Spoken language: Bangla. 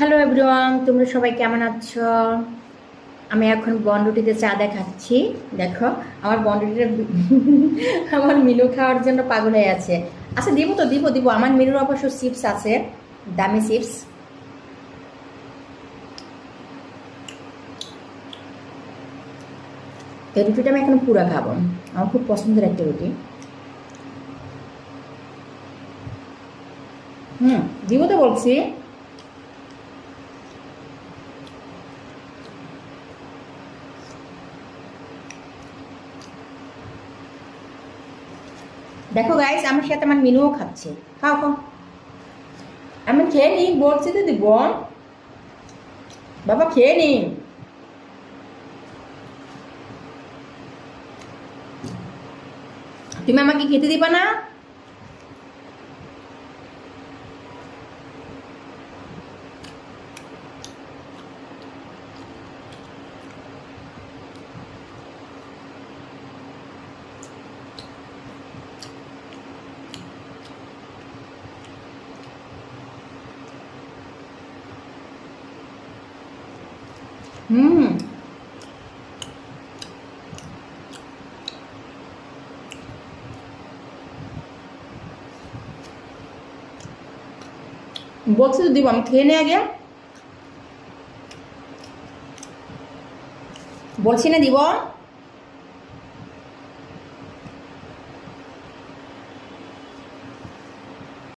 হ্যালো এভরিওয়ান, তোমরা সবাই কেমন আছো? আমি এখন বনরুটিতে চা দেখাচ্ছি। দেখো আমার বনরুটিটা আমার মিনু খাওয়ার জন্য পাগল হয়ে আছে। আচ্ছা দিব তো, দিব আমার মিনুর অবশ্য চিপস আছে, দামি চিপস। এই রুটিটা আমি এখন পুরো খাবো, আমার খুব পছন্দের একটা রুটি। দিব তো বলছি। দেখো গাইস, আমার সাথে আমার মিনুও খাচ্ছে। খাও খাও, আমি খেয়ে নি বলছি তো দিব। বাবা খেয়ে নি। তুমি আমাকে খেতে দিবা না? হুম, বলছি তো দিব, আমি খেয়ে নে আগে। বলছি না দিব।